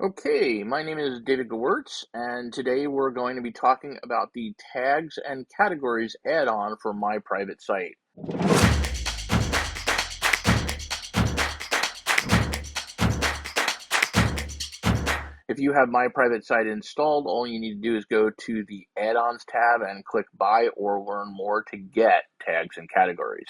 Okay, my name is David Gewirtz, and today we're going to be talking about the tags and categories add-on for my private site. If you have my private site installed, all you need to do is go to the add-ons tab and click buy or learn more to get tags and categories.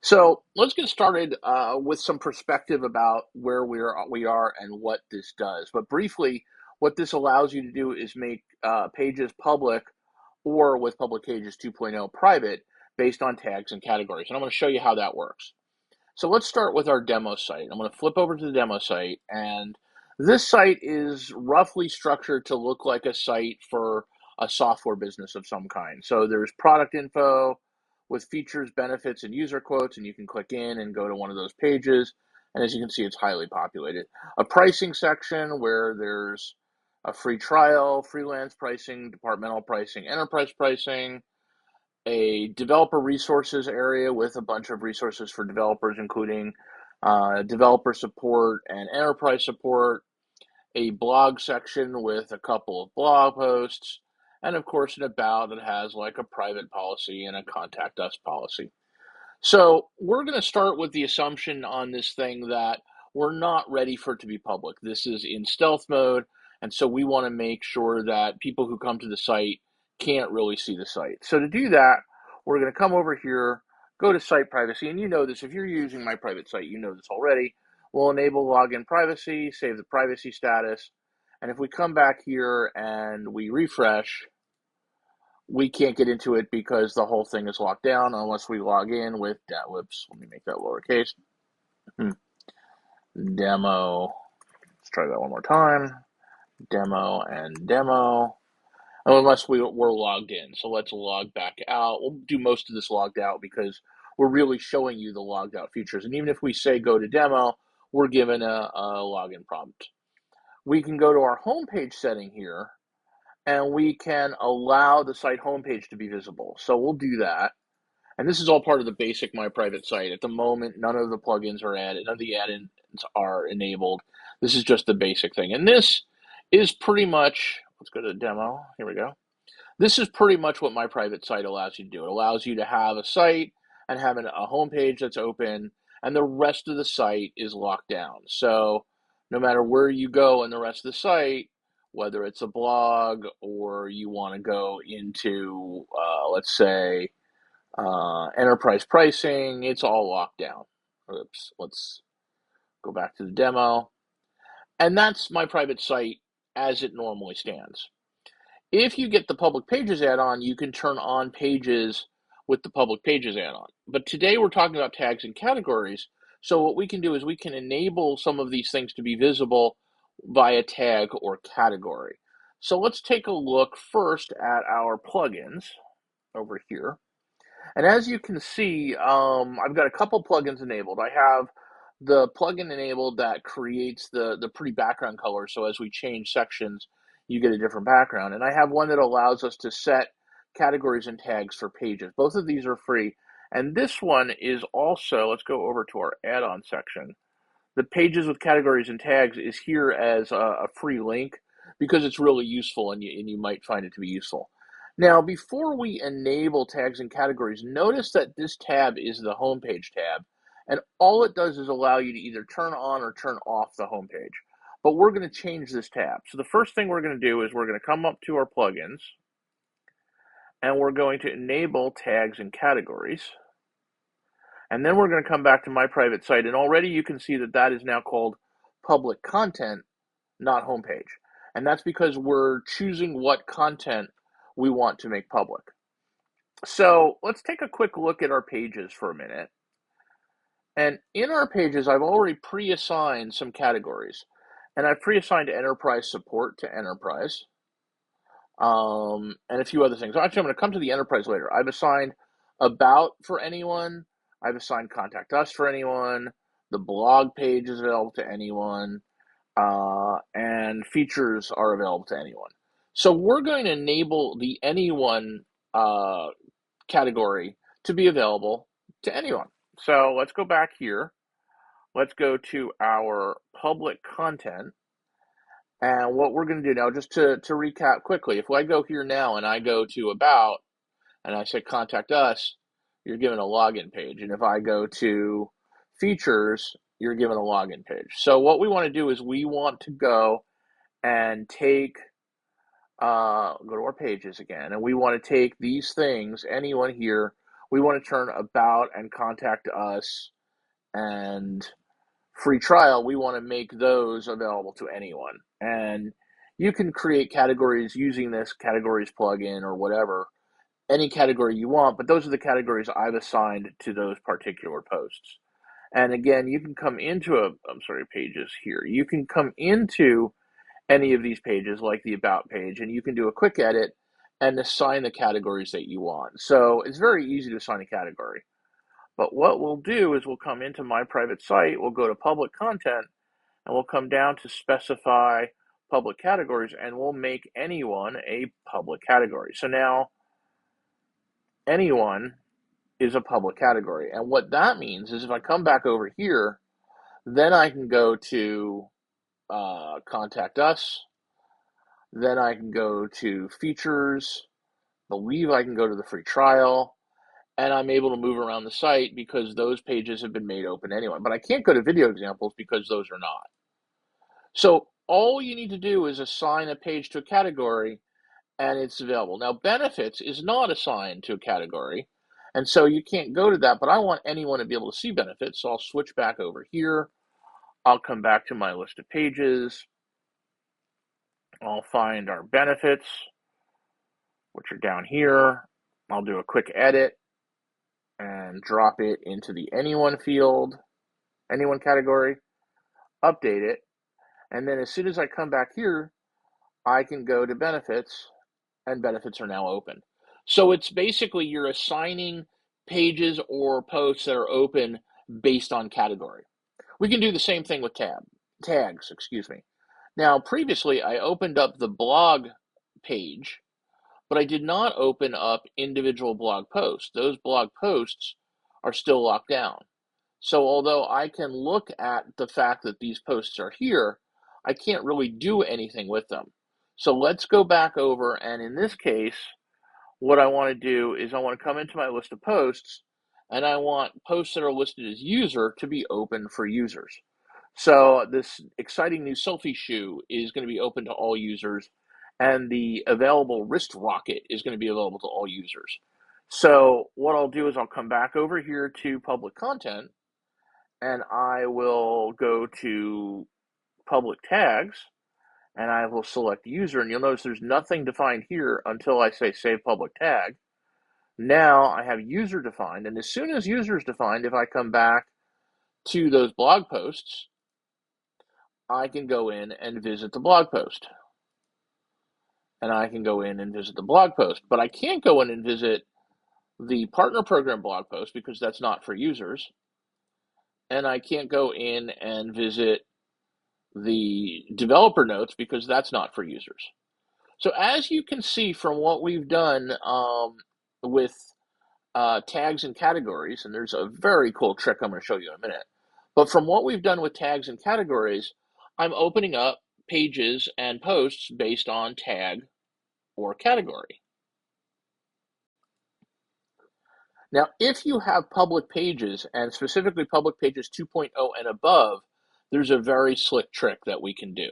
So let's get started with some perspective about where we are and what this does. But briefly, what this allows you to do is make pages public or with Public Pages 2.0 private based on tags and categories. And I'm going to show you how that works. So let's start with our demo site. I'm going to flip over to the demo site, and this site is roughly structured to look like a site for a software business of some kind. So there's product info with features, benefits, and user quotes, and you can click in and go to one of those pages. And as you can see, it's highly populated. A pricing section where there's a free trial, freelance pricing, departmental pricing, enterprise pricing, a developer resources area with a bunch of resources for developers, including developer support and enterprise support, a blog section with a couple of blog posts, and of course, an about that has like a private policy and a contact us policy. So we're going to start with the assumption on this thing that we're not ready for it to be public. This is in stealth mode, and so we want to make sure that people who come to the site can't really see the site. So to do that, we're going to come over here, go to site privacy, and you know this, if you're using my private site, you know this already. We'll enable login privacy, save the privacy status, and if we come back here and we refresh, we can't get into it because the whole thing is locked down unless we log in with whoops, let me make that lowercase. Demo. Let's try that one more time. Demo and demo. Unless we're logged in. So let's log back out. We'll do most of this logged out because we're really showing you the logged out features. And even if we say go to demo, we're given a login prompt. We can go to our homepage setting here and we can allow the site homepage to be visible. So we'll do that. And this is all part of the basic My Private Site. At the moment, none of the plugins are added, none of the add-ins are enabled. This is just the basic thing. And this is pretty much, let's go to the demo. Here we go. This is pretty much what My Private Site allows you to do. It allows you to have a site and have a homepage that's open, and the rest of the site is locked down. So no matter where you go in the rest of the site, whether it's a blog or you want to go into, let's say, enterprise pricing, it's all locked down. Oops, let's go back to the demo. And that's My Private Site as it normally stands. If you get the Public Pages add-on, you can turn on pages with the Public Pages add-on. But today we're talking about tags and categories. So what we can do is we can enable some of these things to be visible via tag or category. So let's take a look first at our plugins over here. And as you can see, I've got a couple plugins enabled. I have the plugin enabled that creates the pretty background color. So as we change sections, you get a different background. And I have one that allows us to set categories and tags for pages. Both of these are free. And this one is also, let's go over to our add-on section. The pages with categories and tags is here as a free link because it's really useful and you might find it to be useful. Now, before we enable tags and categories, notice that this tab is the homepage tab, and all it does is allow you to either turn on or turn off the homepage. But we're going to change this tab. So the first thing we're going to do is we're going to come up to our plugins, and we're going to enable tags and categories. And then we're going to come back to My Private Site, and already you can see that that is now called public content, not homepage. And that's because we're choosing what content we want to make public. So let's take a quick look at our pages for a minute. And in our pages, I've already pre-assigned some categories. And I've pre-assigned enterprise support to enterprise, and a few other things. Actually, I'm going to come to the enterprise later. I've assigned about for anyone. I've assigned contact us for anyone. The blog page is available to anyone. And features are available to anyone. So we're going to enable the anyone category to be available to anyone. So let's go back here. Let's go to our public content. And what we're going to do now, just to recap quickly, if I go here now and I go to About and I say Contact Us, you're given a login page. And if I go to Features, you're given a login page. So what we want to do is we want to go and take, go to our pages again, and we want to take these things, anyone here, we want to turn About and Contact Us and free trial, we want to make those available to anyone. And you can create categories using this categories plugin or whatever, any category you want, but those are the categories I've assigned to those particular posts. And again, you can come into pages here. You can come into any of these pages like the About page, and you can do a quick edit and assign the categories that you want. So it's very easy to assign a category. But what we'll do is we'll come into my private site, we'll go to public content, and we'll come down to specify public categories, and we'll make anyone a public category. So now anyone is a public category. And what that means is if I come back over here, then I can go to Contact Us, then I can go to Features, believe I can go to the free trial, and I'm able to move around the site because those pages have been made open anyway. But I can't go to video examples because those are not. So all you need to do is assign a page to a category and it's available. Now, benefits is not assigned to a category, and so you can't go to that, but I want anyone to be able to see benefits, so I'll switch back over here. I'll come back to my list of pages. I'll find our benefits, which are down here. I'll do a quick edit and drop it into the anyone field, anyone category, update it, and then as soon as I come back here, I can go to benefits, and benefits are now open. So it's basically you're assigning pages or posts that are open based on category. We can do the same thing with tags, excuse me. Now, previously I opened up the blog page, but I did not open up individual blog posts. Those blog posts are still locked down. So although I can look at the fact that these posts are here, I can't really do anything with them. So let's go back over, and in this case, what I want to do is I want to come into my list of posts, and I want posts that are listed as user to be open for users. So this exciting new selfie shoe is going to be open to all users, and the available wrist rocket is going to be available to all users. So what I'll do is I'll come back over here to public content, and I will go to public tags, and I will select user, and you'll notice there's nothing defined here until I say save public tag. Now I have user defined, and as soon as user is defined, if I come back to those blog posts, I can go in and visit the blog post. And I can go in and visit the blog post, but I can't go in and visit the partner program blog post because that's not for users. And I can't go in and visit the developer notes because that's not for users. So as you can see from what we've done with tags and categories, and there's a very cool trick I'm going to show you in a minute, but from what we've done with tags and categories, I'm opening up pages and posts based on tag or category. Now, if you have public pages, and specifically public pages 2.0 and above, there's a very slick trick that we can do.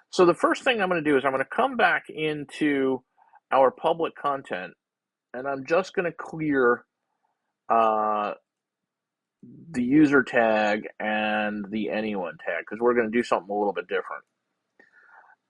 So the first thing I'm going to do is I'm going to come back into our public content, and I'm just going to clear the user tag and the anyone tag because we're going to do something a little bit different.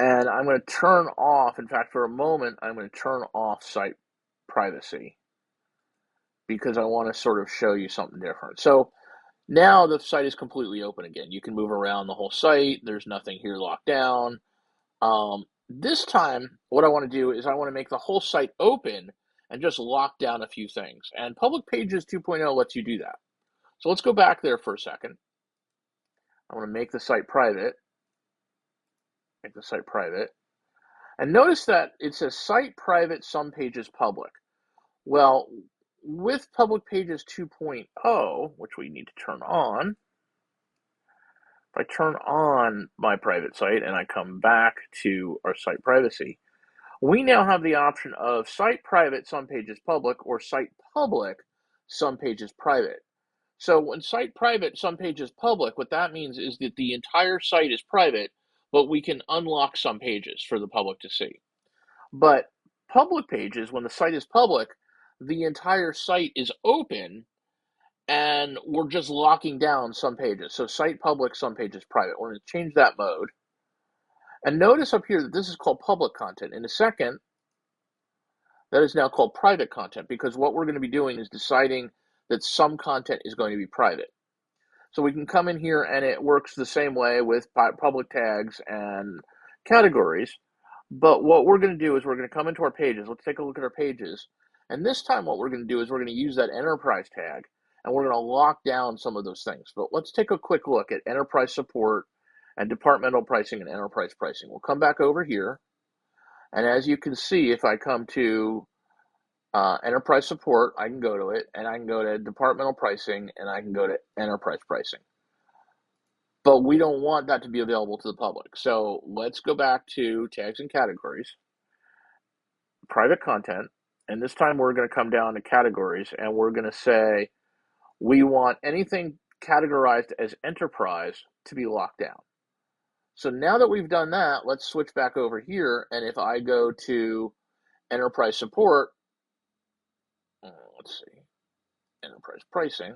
And I'm going to turn off, in fact, for a moment, I'm going to turn off site privacy because I want to sort of show you something different. So now the site is completely open again. You can move around the whole site. There's nothing here locked down. This time, what I want to do is I want to make the whole site open and just lock down a few things. And Public Pages 2.0 lets you do that. So let's go back there for a second. I want to make the site private. Make the site private. And notice that it says site private, some pages public. Well, with Public Pages 2.0, which we need to turn on, if I turn on my private site and I come back to our site privacy, we now have the option of site private, some pages public, or site public, some pages private. So when site private, some pages public, what that means is that the entire site is private, but we can unlock some pages for the public to see. But public pages, when the site is public, the entire site is open and we're just locking down some pages. So site public, some pages private. We're going to change that mode. And notice up here that this is called public content. In a second, that is now called private content, because what we're going to be doing is deciding that some content is going to be private. So we can come in here and it works the same way with public tags and categories. But what we're going to do is we're going to come into our pages. Let's take a look at our pages. And this time what we're going to do is we're going to use that enterprise tag and we're going to lock down some of those things. But let's take a quick look at enterprise support and departmental pricing and enterprise pricing. We'll come back over here. And as you can see, if I come to enterprise support, I can go to it, and I can go to departmental pricing, and I can go to enterprise pricing. But we don't want that to be available to the public. So let's go back to tags and categories, private content, and this time we're going to come down to categories, and we're going to say we want anything categorized as enterprise to be locked down. So now that we've done that, let's switch back over here, and if I go to enterprise support, let's see, enterprise pricing.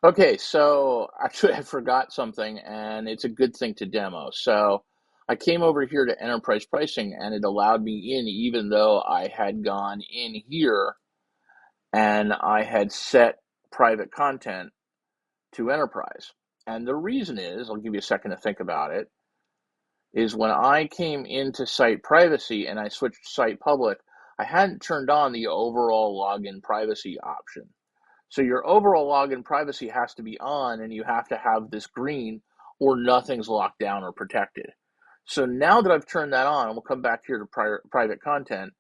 Okay, so actually I forgot something and it's a good thing to demo. So I came over here to enterprise pricing and it allowed me in even though I had gone in here and I had set private content to enterprise. And the reason is, I'll give you a second to think about it, is when I came into site privacy and I switched to site public, I hadn't turned on the overall login privacy option. So your overall login privacy has to be on and you have to have this green or nothing's locked down or protected. So now that I've turned that on, we'll come back here to private content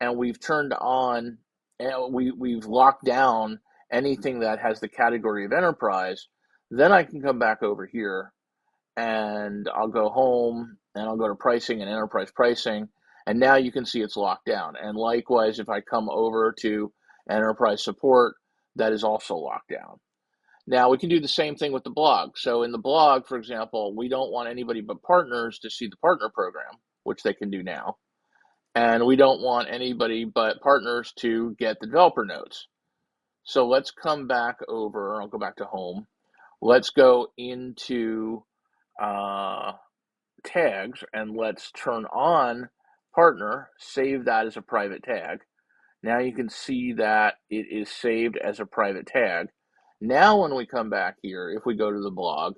and we've turned on, and we've locked down anything that has the category of enterprise. Then I can come back over here and I'll go home and I'll go to pricing and enterprise pricing. And now you can see it's locked down. And likewise, if I come over to enterprise support, that is also locked down. Now we can do the same thing with the blog. So in the blog, for example, we don't want anybody but partners to see the partner program, which they can do now. And we don't want anybody but partners to get the developer notes. So let's come back over, I'll go back to home. Let's go into tags and let's turn on partner, save that as a private tag. Now you can see that it is saved as a private tag. Now when we come back here, if we go to the blog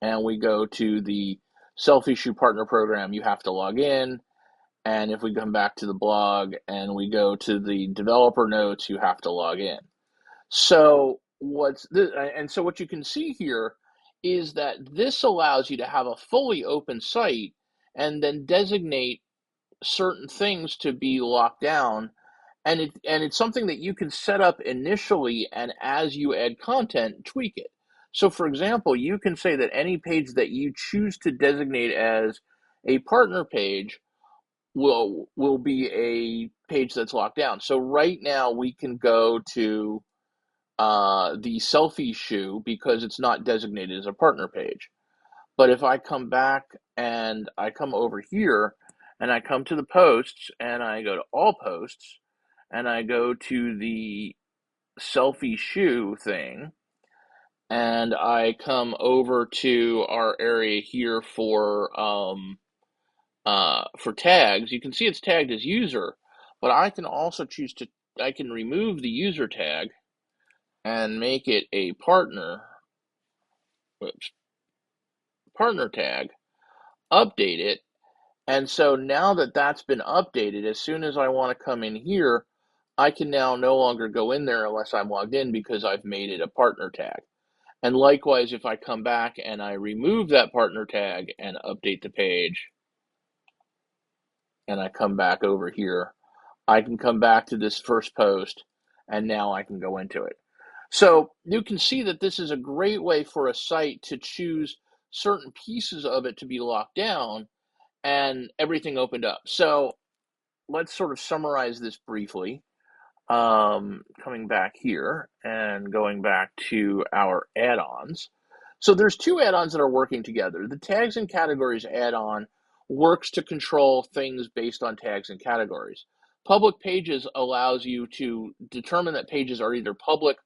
and we go to the self-issue partner program, you have to log in. And if we come back to the blog and we go to the developer notes, you have to log in. So what you can see here is that this allows you to have a fully open site and then designate certain things to be locked down. And it's something that you can set up initially, and as you add content, tweak it. So for example, you can say that any page that you choose to designate as a partner page will be a page that's locked down. So right now we can go to the selfie shoe because it's not designated as a partner page. But if I come back and I come over here and I come to the posts and I go to all posts and I go to the selfie shoe thing and I come over to our area here for tags, you can see it's tagged as user, but I can also I can remove the user tag and make it a partner tag, update it, and so now that that's been updated, as soon as I want to come in here, I can now no longer go in there unless I'm logged in because I've made it a partner tag. And likewise, if I come back and I remove that partner tag and update the page, and I come back over here, I can come back to this first post, and now I can go into it. So you can see that this is a great way for a site to choose certain pieces of it to be locked down and everything opened up. So let's sort of summarize this briefly. Coming back here and going back to our add-ons. So there's two add-ons that are working together. The tags and categories add-on works to control things based on tags and categories. Public pages allows you to determine that pages are either public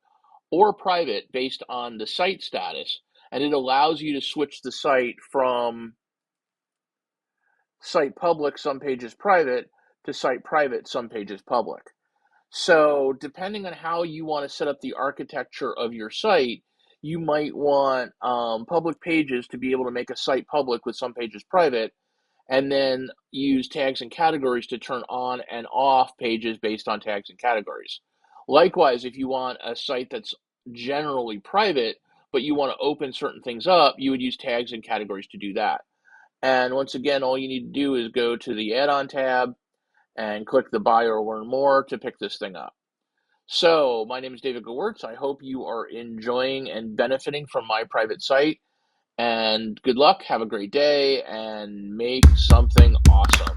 or private based on the site status, and it allows you to switch the site from site public, some pages private, to site private, some pages public. So, depending on how you want to set up the architecture of your site, you might want public pages to be able to make a site public with some pages private, and then use tags and categories to turn on and off pages based on tags and categories. Likewise, if you want a site that's generally private, but you want to open certain things up, you would use tags and categories to do that. And once again, all you need to do is go to the add-on tab and click the buy or learn more to pick this thing up. So, my name is David Gewirtz. I hope you are enjoying and benefiting from my private site. And good luck, have a great day, and make something awesome.